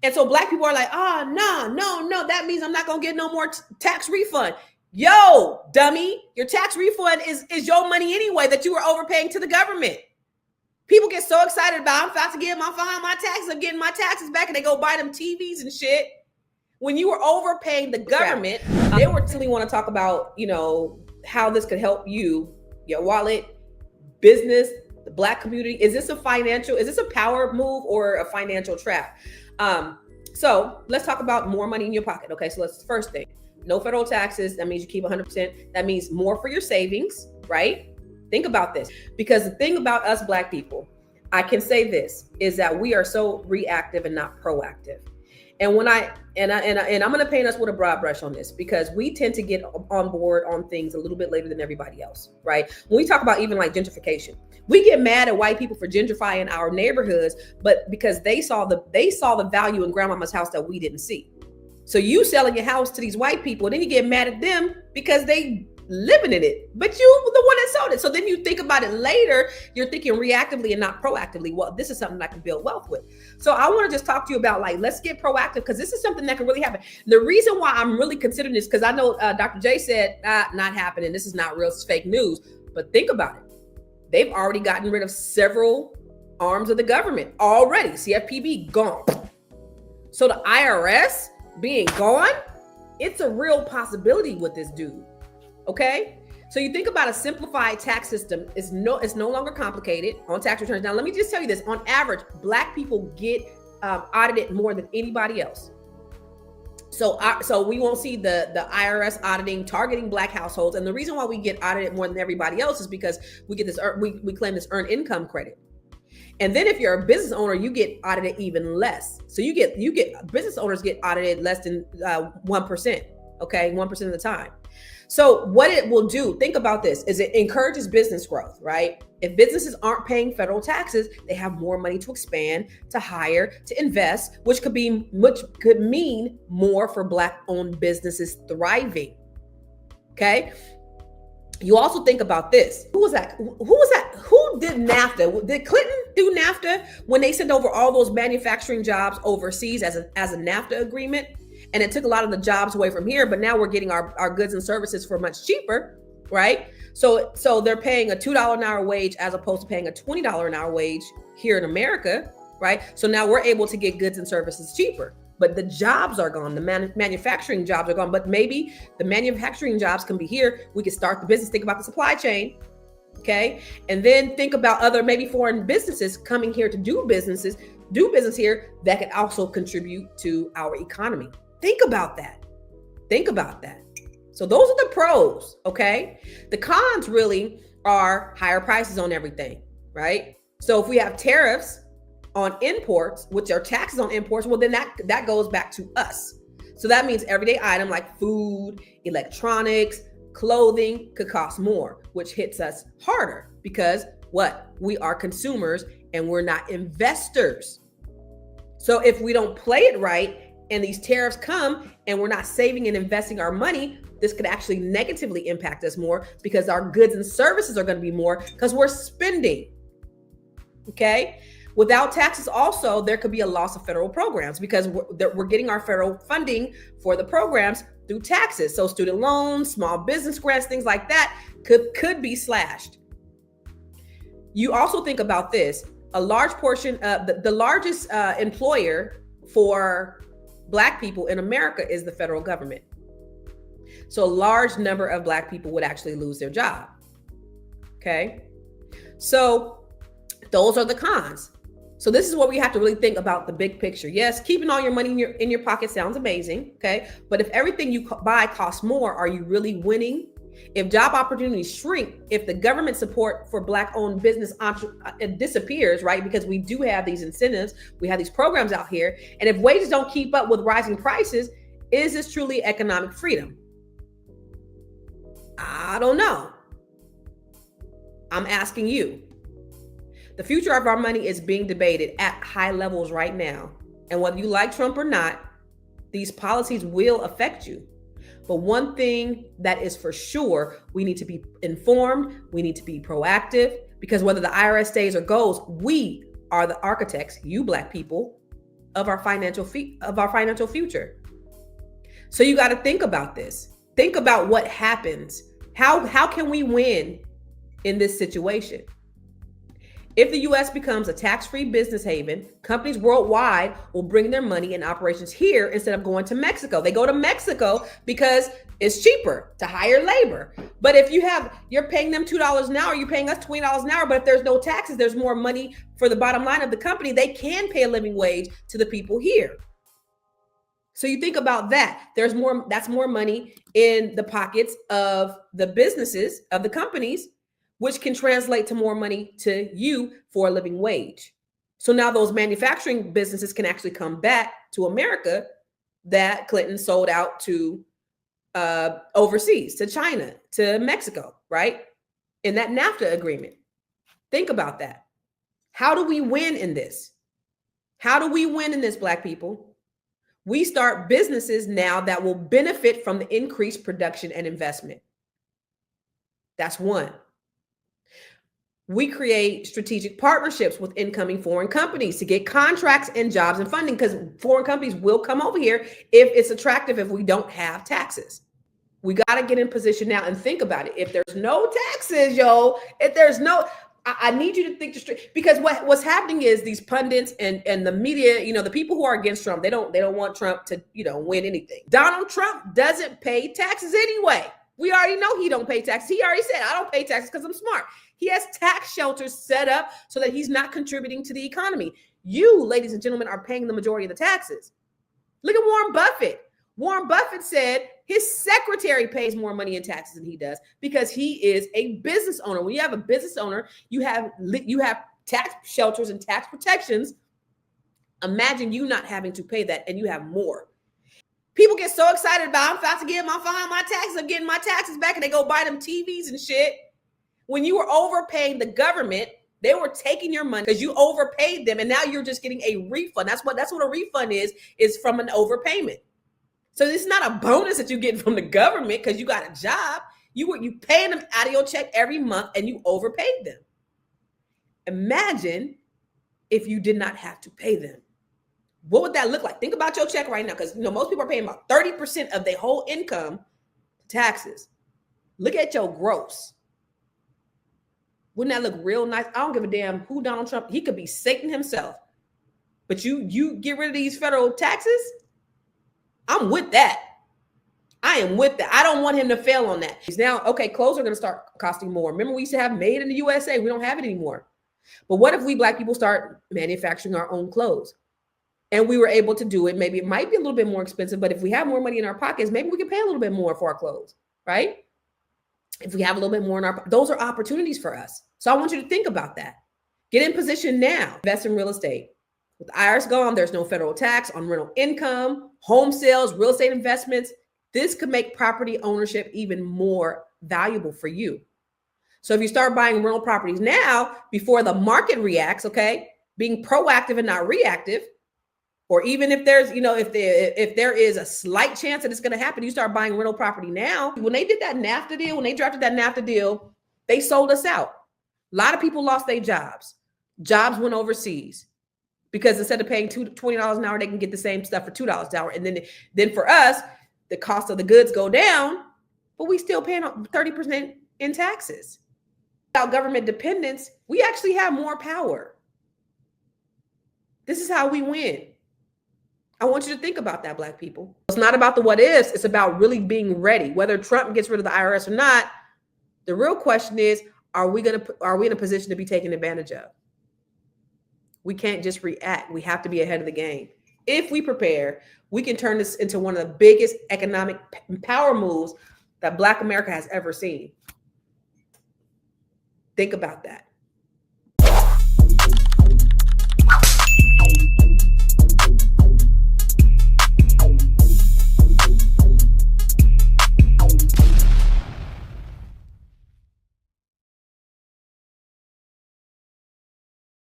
And so black people are like, oh, no. That means I'm not going to get no more tax refund. Yo, dummy, your tax refund is your money anyway that you were overpaying to the government. People get so excited about, I'm about to get my taxes, I'm getting my taxes back, and they go buy them TVs and shit. When you were overpaying the government, they were really want to talk about, how this could help you, your wallet, business, the black community. Is this a power move or a financial trap? So let's talk about more money in your pocket. Okay, so let's first thing, no federal taxes. That means you keep 100%. That means more for your savings, right? Think about this, because the thing about us black people, I can say this, is that we are so reactive and not proactive. And when I'm going to paint us with a broad brush on this, because we tend to get on board on things a little bit later than everybody else, right? When we talk about even like gentrification, we get mad at white people for gentrifying our neighborhoods, but because they saw the value in grandmama's house that we didn't see. So you selling your house to these white people, then you get mad at them because they living in it, but you were the one that sold it. So then you think about it later, you're thinking reactively and not proactively. Well, this is something I can build wealth with. So I want to just talk to you about, like, let's get proactive, because this is something that can really happen. The reason why I'm really considering this, because I know Dr. J said not happening, this is not real, it's fake news, but think about it. They've already gotten rid of several arms of the government already. CFPB gone. So the IRS being gone, it's a real possibility with this dude. Okay, so you think about a simplified tax system. It's no longer complicated on tax returns. Now, let me just tell you this: on average, black people get audited more than anybody else. So we won't see the IRS auditing targeting black households. And the reason why we get audited more than everybody else is because we get this we claim this earned income credit. And then if you're a business owner, you get audited even less. So you get business owners get audited less than 1%. Okay, 1% of the time. So what it will do, think about this, is it encourages business growth, right? If businesses aren't paying federal taxes, they have more money to expand, to hire, to invest, which could mean more for black-owned businesses thriving. Okay. You also think about this. Who was that? Who did NAFTA? Did Clinton do NAFTA when they sent over all those manufacturing jobs overseas as a NAFTA agreement? And it took a lot of the jobs away from here, but now we're getting our goods and services for much cheaper, right? So they're paying a $2 an hour wage as opposed to paying a $20 an hour wage here in America, right? So now we're able to get goods and services cheaper, but the jobs are gone. The manufacturing jobs are gone, but maybe the manufacturing jobs can be here. We can start the business, think about the supply chain, okay? And then think about other maybe foreign businesses coming here to do business here that can also contribute to our economy. Think about that. So those are the pros, okay? The cons really are higher prices on everything, right? So if we have tariffs on imports, which are taxes on imports, well, then that goes back to us. So that means everyday item like food, electronics, clothing could cost more, which hits us harder because we are consumers and we're not investors. So if we don't play it right, and these tariffs come and we're not saving and investing our money, this could actually negatively impact us more because our goods and services are going to be more because we're spending. Okay. Without taxes also, there could be a loss of federal programs because we're getting our federal funding for the programs through taxes. So student loans, small business grants, things like that could be slashed. You also think about this, a large portion of the largest employer for Black people in America is the federal government. So a large number of Black people would actually lose their job. Okay. So those are the cons. So this is what we have to really think about, the big picture. Yes, keeping all your money in your pocket sounds amazing. Okay. But if everything you buy costs more, are you really winning? If job opportunities shrink, if the government support for Black owned business it disappears, right? Because we do have these incentives, we have these programs out here. And if wages don't keep up with rising prices, is this truly economic freedom? I don't know. I'm asking you. The future of our money is being debated at high levels right now. And whether you like Trump or not, these policies will affect you. But one thing that is for sure, we need to be informed. We need to be proactive, because whether the IRS stays or goes, we are the architects, you Black people, of our financial future. So you got to think about this. Think about what happens. How can we win in this situation? If the U.S. becomes a tax-free business haven, companies worldwide will bring their money and operations here instead of going to Mexico. They go to Mexico because it's cheaper to hire labor. But if you're paying them $2 an hour, you're paying us $20 an hour, but if there's no taxes, there's more money for the bottom line of the company. They can pay a living wage to the people here. So you think about that. That's more money in the pockets of the businesses, of the companies, which can translate to more money to you for a living wage. So now those manufacturing businesses can actually come back to America that Clinton sold out to overseas, to China, to Mexico, right? In that NAFTA agreement. Think about that. How do we win in this? How do we win in this, Black people? We start businesses now that will benefit from the increased production and investment. That's one. We create strategic partnerships with incoming foreign companies to get contracts and jobs and funding, because foreign companies will come over here if it's attractive, if we don't have taxes. We got to get in position now and think about it. If there's no taxes, I need you to think straight, because what's happening is these pundits and the media, the people who are against Trump, they don't want Trump to, win anything. Donald Trump doesn't pay taxes anyway. We already know he don't pay taxes. He already said, I don't pay taxes because I'm smart. He has tax shelters set up so that he's not contributing to the economy. You, ladies and gentlemen, are paying the majority of the taxes. Look at Warren Buffett. Warren Buffett said his secretary pays more money in taxes than he does because he is a business owner. When you have a business owner, you have tax shelters and tax protections. Imagine you not having to pay that and you have more. People get so excited about, I'm about to get my taxes, I'm getting my taxes back, and they go buy them TVs and shit. When you were overpaying the government, they were taking your money because you overpaid them, and now you're just getting a refund. That's what a refund is from an overpayment. So it's not a bonus that you get from the government because you got a job. You paying them out of your check every month, and you overpaid them. Imagine if you did not have to pay them. What would that look like? Think about your check right now, because most people are paying about 30% of their whole income taxes. Look at your gross. Wouldn't that look real nice? I don't give a damn who Donald Trump. He could be Satan himself. But you get rid of these federal taxes? I'm with that. I am with that. I don't want him to fail on that. Now, okay, clothes are going to start costing more. Remember, we used to have made in the USA. We don't have it anymore. But what if we Black people start manufacturing our own clothes? And we were able to do it. Maybe it might be a little bit more expensive, but if we have more money in our pockets, maybe we can pay a little bit more for our clothes, right? If we have a little bit more in those are opportunities for us. So I want you to think about that. Get in position now. Invest in real estate. With the IRS gone, there's no federal tax on rental income, home sales, real estate investments. This could make property ownership even more valuable for you. So if you start buying rental properties now, before the market reacts, okay, being proactive and not reactive, or even if there's, if there is a slight chance that it's going to happen, you start buying rental property now. When they did that NAFTA deal, when they drafted that NAFTA deal, they sold us out. A lot of people lost their jobs. Jobs went overseas because instead of paying $20 an hour, they can get the same stuff for $2 an hour. And then for us, the cost of the goods go down, but we still paying 30% in taxes. Without government dependence, we actually have more power. This is how we win. I want you to think about that, Black people. It's not about the what ifs. It's about really being ready. Whether Trump gets rid of the IRS or not, the real question is, are we in a position to be taken advantage of? We can't just react. We have to be ahead of the game. If we prepare, we can turn this into one of the biggest economic power moves that Black America has ever seen. Think about that.